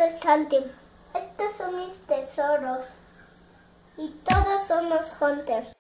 soy Santi. Estos son mis tesoros. Y todos somos hunters.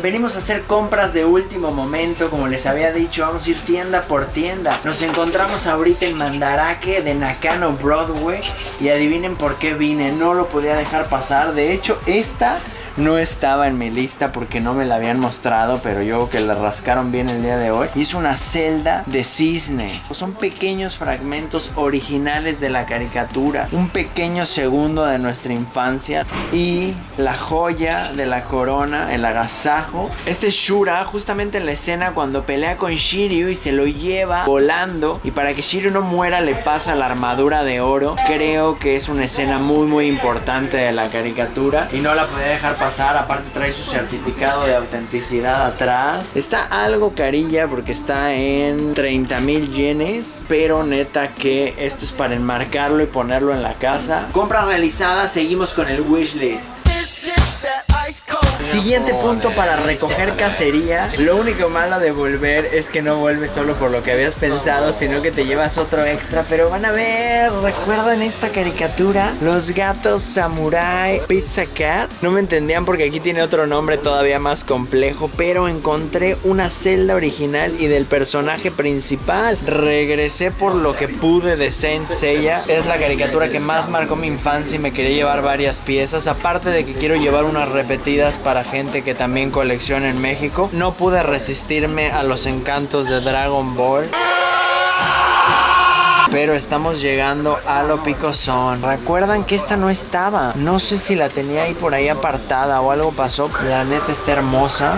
Venimos a hacer compras de último momento, como les había dicho, vamos a ir tienda por tienda. Nos encontramos ahorita en Mandarake de Nakano Broadway y adivinen por qué vine, no lo podía dejar pasar. De hecho, esta no estaba en mi lista porque no me la habían mostrado, pero yo creo que la rascaron bien el día de hoy. Y es una celda de cisne. Son pequeños fragmentos originales de la caricatura, un pequeño segundo de nuestra infancia. Y la joya de la corona, el agasajo. Este es Shura, justamente en la escena cuando pelea con Shiryu y se lo lleva volando. Y para que Shiryu no muera le pasa la armadura de oro. Creo que es una escena muy importante de la caricatura y no la podía dejar pasar. Aparte trae su certificado de autenticidad atrás. Está algo carilla porque está en 30,000 yenes, pero neta que esto es para enmarcarlo y ponerlo en la casa. Compra realizada, seguimos con el wishlist. Siguiente punto para recoger cacería. Lo único malo de volver es que no vuelves solo por lo que habías pensado, sino que te llevas otro extra. Pero van a ver, ¿recuerdan esta caricatura? Los gatos samurai Pizza Cats. No me entendían porque aquí tiene otro nombre todavía más complejo, pero encontré una celda original y del personaje principal. Regresé por lo que pude de Saint Seiya. Es la caricatura que más marcó mi infancia y me quería llevar varias piezas. Aparte de que quiero llevar unas repetidas para gente que también colecciona en México. No pude resistirme a los encantos de Dragon Ball. Pero estamos llegando a lo picosón. ¿Recuerdan que esta no estaba? No sé si la tenía ahí por ahí apartada o algo pasó. La neta está hermosa.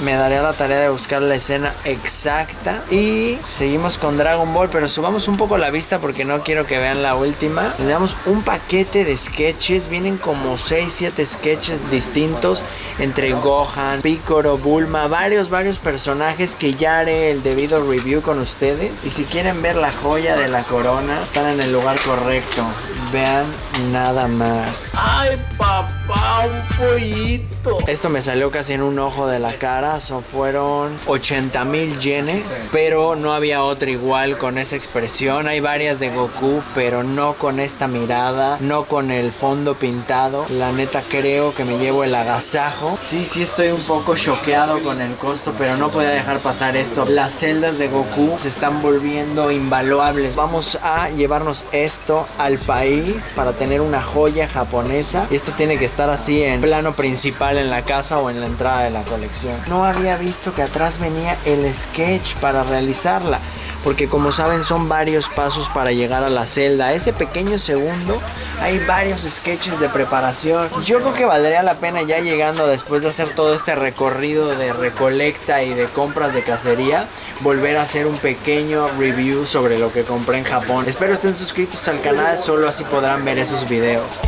Me daré a la tarea de buscar la escena exacta. Y seguimos con Dragon Ball, pero subamos un poco la vista porque no quiero que vean la última. Le damos un paquete de sketches. Vienen como 6-7 sketches distintos entre Gohan, Piccolo, Bulma, varios personajes que ya haré el debido review con ustedes. Y si quieren ver la joya de la corona, están en el lugar correcto. Vean nada más. ¡Ay, papá! ¡Un pollito! Esto me salió casi en un ojo de la cara. Fueron 80,000 yenes, pero no había otra igual con esa expresión. Hay varias de Goku, pero no con esta mirada, no con el fondo pintado. La neta creo que me llevo el agasajo. Sí estoy un poco choqueado con el costo, pero no podía dejar pasar esto. Las celdas de Goku se están volviendo invaluables. Vamos a llevarnos esto al país para tener una joya japonesa. Y esto tiene que estar así en plano principal en la casa o en la entrada de la colección. No había visto que atrás venía el sketch para realizarla, porque como saben son varios pasos para llegar a la celda. Ese pequeño segundo hay varios sketches de preparación. Yo creo que valdría la pena ya llegando después de hacer todo este recorrido de recolecta y de compras de cacería, volver a hacer un pequeño review sobre lo que compré en Japón. Espero estén suscritos al canal, solo así podrán ver esos videos.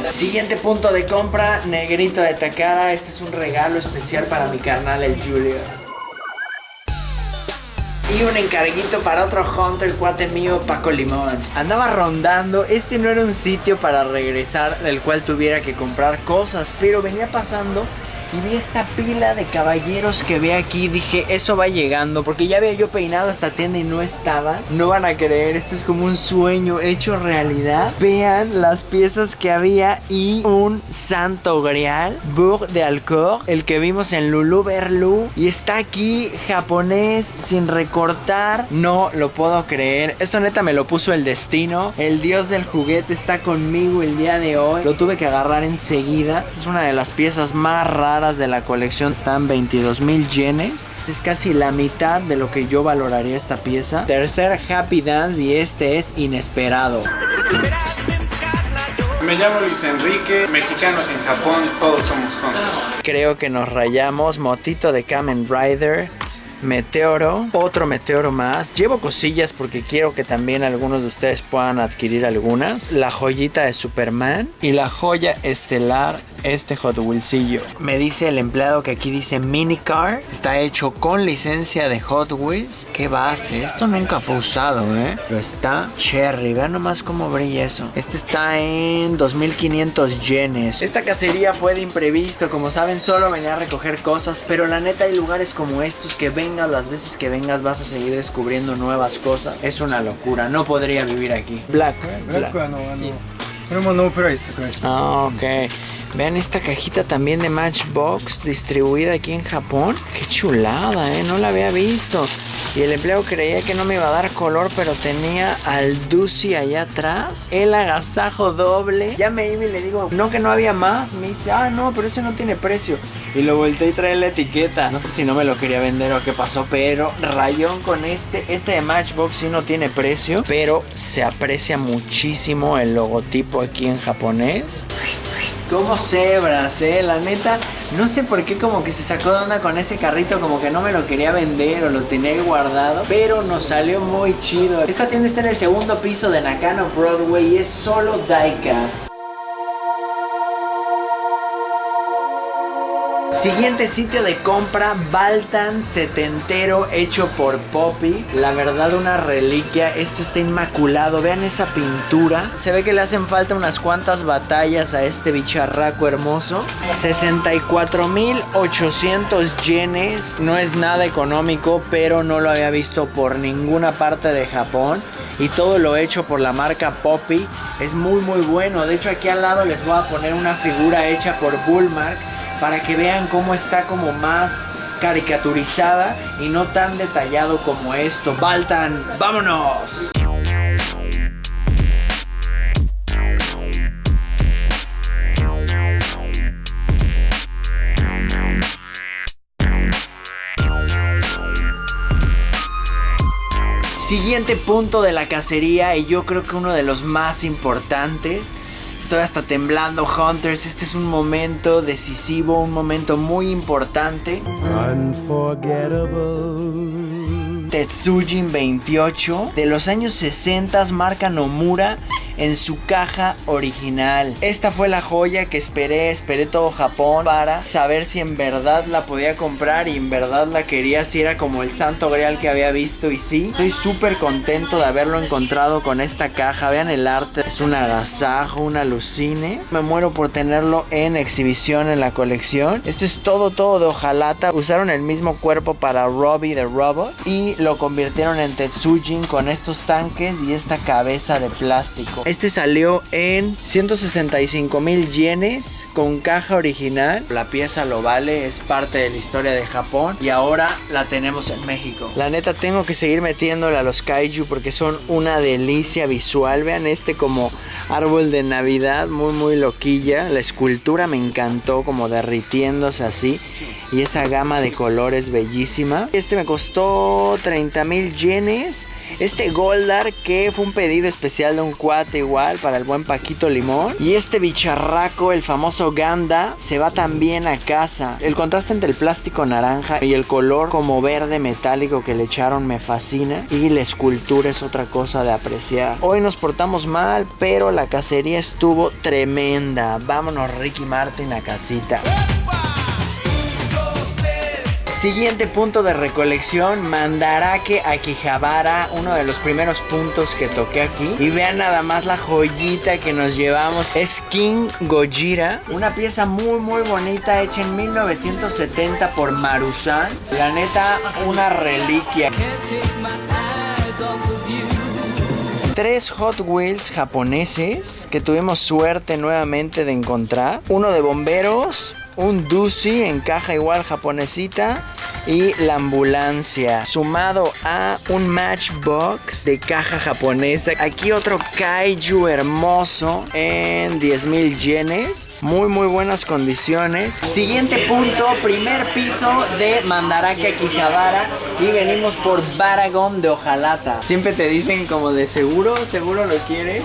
Siguiente punto de compra, negrito de Takara. Este es un regalo especial para mi carnal el Julius. Y un encarguito para otro hunter, cuate mío, Paco Limón. Andaba rondando, este no era un sitio para regresar del cual tuviera que comprar cosas, pero venía pasando y vi esta pila de caballeros que ve aquí. Dije, eso va llegando, porque ya había yo peinado esta tienda y no estaba. No van a creer, esto es como un sueño hecho realidad. Vean las piezas que había y un santo grial, Bourg de Alcor, el que vimos en Lulu Berlu. Y está aquí, japonés, sin recortar. No lo puedo creer. Esto neta me lo puso el destino. El dios del juguete está conmigo el día de hoy. Lo tuve que agarrar enseguida. Esta es una de las piezas más raras de la colección. Están 22,000 yenes. Es casi la mitad de lo que yo valoraría esta pieza. Tercer Happy Dance y este es inesperado. Me llamo Luis Enrique, mexicanos en Japón, todos somos hunters. Creo que nos rayamos. Motito de Kamen Rider. Meteoro, otro meteoro más. Llevo cosillas porque quiero que también algunos de ustedes puedan adquirir algunas. La joyita de Superman y la joya estelar, este Hot Wheelsillo. Me dice el empleado que aquí dice Minicar. Está hecho con licencia de Hot Wheels. ¿Qué base? Esto nunca fue usado, pero está cherry. Vean nomás cómo brilla eso. Este está en 2500 yenes. Esta cacería fue de imprevisto. Como saben, solo venía a recoger cosas, pero la neta hay lugares como estos que vengas las veces que vengas vas a seguir descubriendo nuevas cosas. Es una locura. No podría vivir aquí. Black. Ah, ok. Vean esta cajita también de Matchbox distribuida aquí en Japón. Qué chulada, no la había visto. Y el empleado creía que no me iba a dar color, pero tenía al Dusi allá atrás. El agasajo doble. Ya me iba y le digo, no, que no había más. Me dice, no, pero ese no tiene precio. Y lo volteé y trae la etiqueta. No sé si no me lo quería vender o qué pasó, pero rayón con este. Este de Matchbox sí no tiene precio, pero se aprecia muchísimo el logotipo aquí en japonés. Como cebras, la neta, no sé por qué como que se sacó de onda con ese carrito, como que no me lo quería vender o lo tenía ahí guardado, pero nos salió muy chido. Esta tienda está en el segundo piso de Nakano Broadway y es solo diecast. Siguiente sitio de compra, Baltan setentero hecho por Poppy. La verdad, una reliquia. Esto está inmaculado. Vean esa pintura. Se ve que le hacen falta unas cuantas batallas a este bicharraco hermoso. 64,800 yenes. No es nada económico, pero no lo había visto por ninguna parte de Japón. Y todo lo hecho por la marca Poppy. Es muy muy bueno. De hecho, aquí al lado les voy a poner una figura hecha por Bullmark, para que vean cómo está como más caricaturizada y no tan detallado como esto. Baltan, ¡vámonos! Siguiente punto de la cacería, y yo creo que uno de los más importantes. Estoy hasta temblando, Hunters. Este es un momento decisivo, un momento muy importante. Tetsujin 28 de los años 60, marca Nomura, en su caja original. Esta fue la joya que esperé todo Japón para saber si en verdad la podía comprar y en verdad la quería, si era como el santo grial que había visto. Y sí, estoy súper contento de haberlo encontrado con esta caja. Vean el arte, es un agasajo, un alucine. Me muero por tenerlo en exhibición en la colección. Esto es todo de hojalata. Usaron el mismo cuerpo para Robbie the Robot y lo convirtieron en Tetsujin con estos tanques y esta cabeza de plástico. Este salió en 165,000 yenes con caja original. La pieza lo vale, es parte de la historia de Japón y ahora la tenemos en México. La neta, tengo que seguir metiéndole a los kaiju porque son una delicia visual. Vean este como árbol de Navidad, muy loquilla. La escultura me encantó, como derritiéndose así. Y esa gama de colores bellísima. Este me costó 30,000 yenes. Este Goldar, que fue un pedido especial de un cuate igual para el buen Paquito Limón. Y este bicharraco, el famoso Ganda, se va también a casa. El contraste entre el plástico naranja y el color como verde metálico que le echaron me fascina. Y la escultura es otra cosa de apreciar. Hoy nos portamos mal, pero la cacería estuvo tremenda. Vámonos, Ricky Martin, a casita. Siguiente punto de recolección, Mandarake Akihabara, uno de los primeros puntos que toqué aquí. Y vean nada más la joyita que nos llevamos. Es King Gojira, una pieza muy bonita, hecha en 1970 por Marusan. La neta, una reliquia. 3 Hot Wheels japoneses que tuvimos suerte nuevamente de encontrar. Uno de bomberos, un Dusi en caja igual japonesita y la ambulancia, sumado a un Matchbox de caja japonesa. Aquí otro kaiju hermoso en 10,000 yenes, muy buenas condiciones. Siguiente punto, primer piso de Mandarake Akihabara y venimos por Baragon de hojalata. Siempre te dicen como de seguro lo quieres.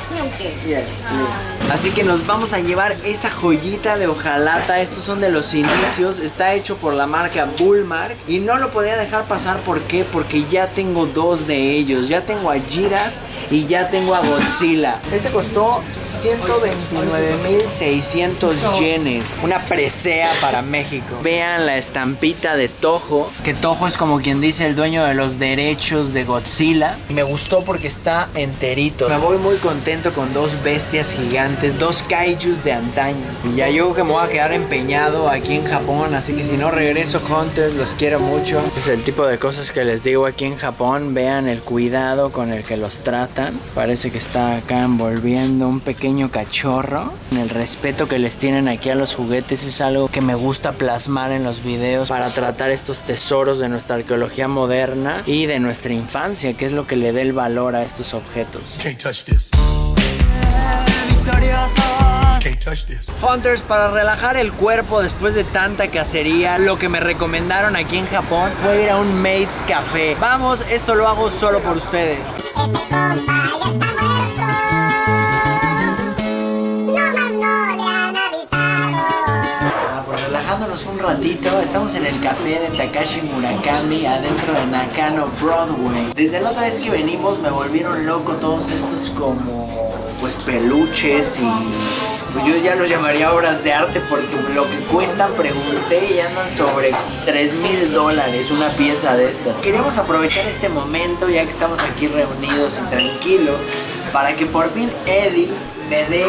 Okay. Yes, please. Así que nos vamos a llevar esa joyita de hojalata. Estos son de los inicios. Está hecho por la marca Bullmark. Y no lo podía dejar pasar. ¿Por qué? Porque ya tengo dos de ellos. Ya tengo a Jiras y ya tengo a Godzilla. Este costó 129,600 yenes. Una presea para México. Vean la estampita de Toho. Que Toho es como quien dice el dueño de los derechos de Godzilla. Me gustó porque está enterito. Me voy muy contento con dos bestias gigantes, dos kaijus de antaño. Y ya yo creo que me voy a quedar empeñado aquí en Japón, así que si no regreso, Hunters, los quiero mucho. Es el tipo de cosas que les digo aquí en Japón. Vean el cuidado con el que los tratan. Parece que está acá envolviendo un pequeño cachorro. El respeto que les tienen aquí a los juguetes es algo que me gusta plasmar en los videos para tratar estos tesoros de nuestra arqueología moderna y de nuestra infancia, que es lo que le dé el valor a estos objetos. Can't touch this. ¡Victoriosos! Can't touch this. Hunters, para relajar el cuerpo después de tanta cacería, lo que me recomendaron aquí en Japón fue ir a un Maid's Café. Vamos, esto lo hago solo por ustedes. Relajándonos un ratito, estamos en el café de Takashi Murakami adentro de Nakano Broadway. Desde la otra vez que venimos me volvieron loco todos estos como pues peluches y pues yo ya los llamaría obras de arte porque lo que cuestan, pregunté y andan sobre $3,000 una pieza de estas. Queríamos aprovechar este momento ya que estamos aquí reunidos y tranquilos para que por fin Eddie me dé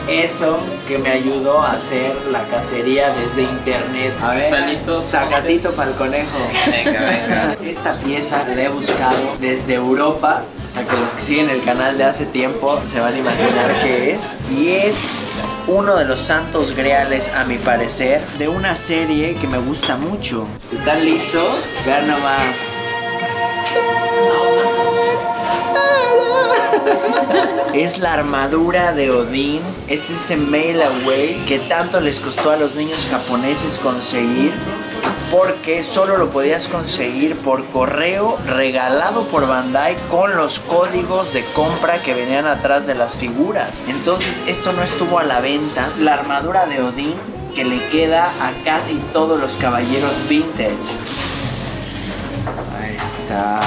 eso que me ayudó a hacer la cacería desde internet. A ver, ¿están listos? Sacatito para el conejo. Venga, venga. Esta pieza la he buscado desde Europa. O sea que los que siguen el canal de hace tiempo se van a imaginar qué es. Y es uno de los santos griales, a mi parecer, de una serie que me gusta mucho. ¿Están listos? Vean nomás. Es la armadura de Odín, es ese mail away que tanto les costó a los niños japoneses conseguir, porque solo lo podías conseguir por correo regalado por Bandai con los códigos de compra que venían atrás de las figuras. Entonces esto no estuvo a la venta. La armadura de Odín que le queda a casi todos los caballeros vintage. Ahí está.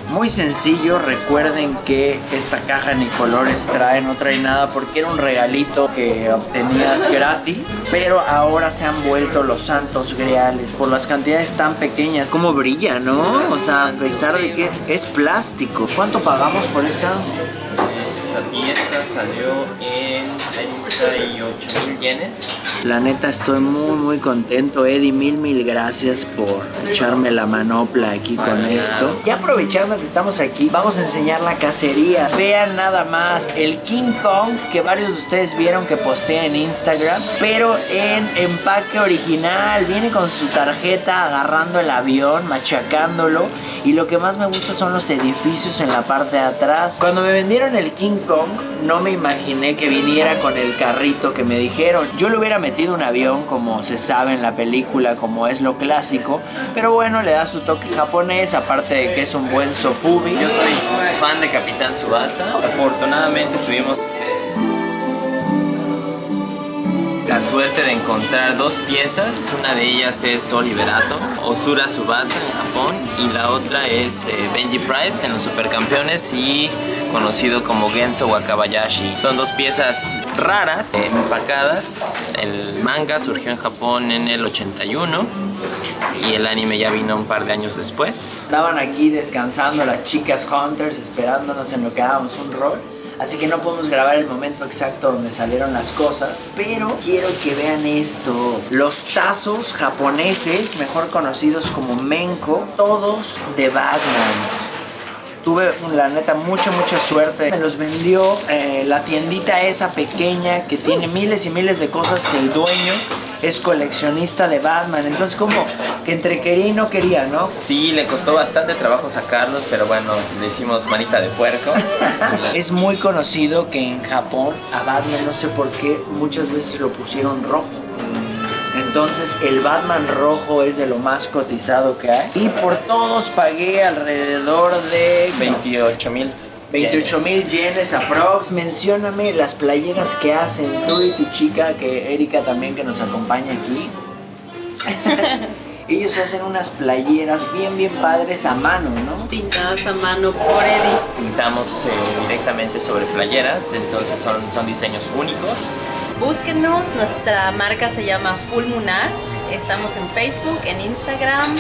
Muy sencillo, recuerden que esta caja ni colores trae, no trae nada porque era un regalito que obtenías gratis, pero ahora se han vuelto los santos griales por las cantidades tan pequeñas. Como brilla, ¿no? O sea, a pesar de que es plástico. ¿Cuánto pagamos por esta? Esta pieza salió en 38,000 yenes. La neta estoy muy contento, Eddie, mil gracias por echarme la manopla aquí con esto. Y aprovechando que estamos aquí, vamos a enseñar la cacería. Vean nada más el King Kong que varios de ustedes vieron que posteé en Instagram, pero en empaque original. Viene con su tarjeta agarrando el avión, machacándolo. Y lo que más me gusta son los edificios en la parte de atrás. Cuando me vendieron el King Kong, no me imaginé que viniera con el carrito que me dijeron. Yo le hubiera metido un avión, como se sabe en la película, como es lo clásico. Pero bueno, le da su toque japonés, aparte de que es un buen sofubi. Yo soy fan de Capitán Tsubasa. Afortunadamente tuvimos la suerte de encontrar dos piezas. Una de ellas es Oliverato, Osura Tsubasa en Japón, y la otra es Benji Price en los Supercampeones y conocido como Genso Wakabayashi. Son dos piezas raras, empacadas. El manga surgió en Japón en el 81 y el anime ya vino un par de años después. Estaban aquí descansando las chicas Hunters, esperándonos en lo que dábamos un rol. Así que no podemos grabar el momento exacto donde salieron las cosas, pero quiero que vean esto. Los tazos japoneses, mejor conocidos como Menko, todos de Batman. Tuve, la neta, mucha suerte. Me los vendió la tiendita esa pequeña que tiene miles y miles de cosas que el dueño es coleccionista de Batman. Entonces como que entre quería y no quería, ¿no? Sí, le costó bastante trabajo sacarlos, pero bueno, le hicimos manita de puerco. Es muy conocido que en Japón a Batman, no sé por qué, muchas veces lo pusieron rojo. Entonces el Batman rojo es de lo más cotizado que hay. Y por todos pagué alrededor de 28,000. 28,000 yenes aprox. Mencióname las playeras que hacen tú y tu chica, que Erika también, que nos acompaña aquí. Ellos hacen unas playeras bien padres a mano, ¿no? Pintadas a mano por Eddie. Pintamos directamente sobre playeras, entonces son diseños únicos. Búsquenos, nuestra marca se llama Full Moon Art. Estamos en Facebook, en Instagram.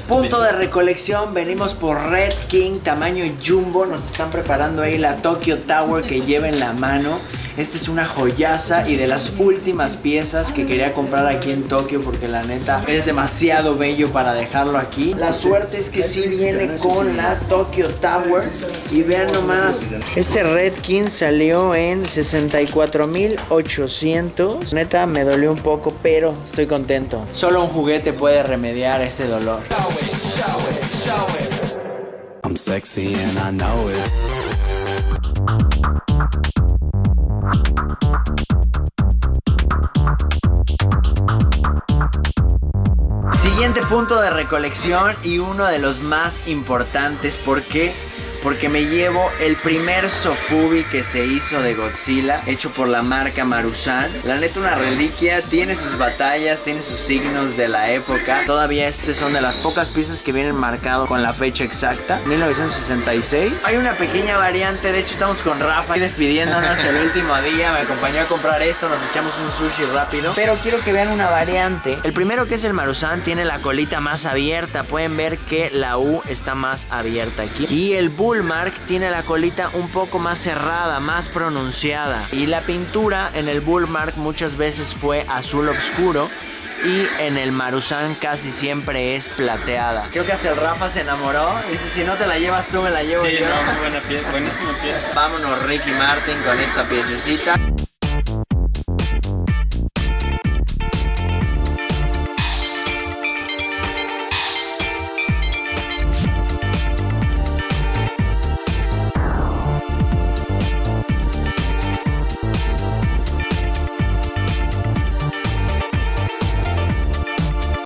Punto de recolección, venimos por Red King, tamaño jumbo. Nos están preparando ahí la Tokyo Tower que lleva en la mano. Esta es una joyaza y de las últimas piezas que quería comprar aquí en Tokio, porque la neta es demasiado bello para dejarlo aquí. La suerte es que sí viene con la Tokyo Tower. Y vean nomás, este Red King salió en 64,800. Neta me dolió un poco, pero estoy contento. Solo un juguete puede remediar ese dolor. I'm sexy and I know it. Siguiente punto de recolección y uno de los más importantes. ¿Por qué? Porque me llevo el primer Sofubi que se hizo de Godzilla, hecho por la marca Marusan. La neta, una reliquia, tiene sus batallas, tiene sus signos de la época. Todavía son de las pocas piezas que vienen marcado con la fecha exacta, 1966. Hay una pequeña variante, de hecho estamos con Rafa despidiéndonos el último día. Me acompañó a comprar esto, nos echamos un sushi rápido. Pero quiero que vean una variante. El primero, que es el Marusan, tiene la colita más abierta. Pueden ver que la U está más abierta aquí. Y el Bullmark tiene la colita un poco más cerrada, más pronunciada. Y la pintura en el Bullmark muchas veces fue azul oscuro y en el Marusan casi siempre es plateada. Creo que hasta el Rafa se enamoró. Dice, si no te la llevas tú, me la llevo yo. Sí, no, muy buena pieza, buenísima pieza. Vámonos, Ricky Martin, con esta piececita.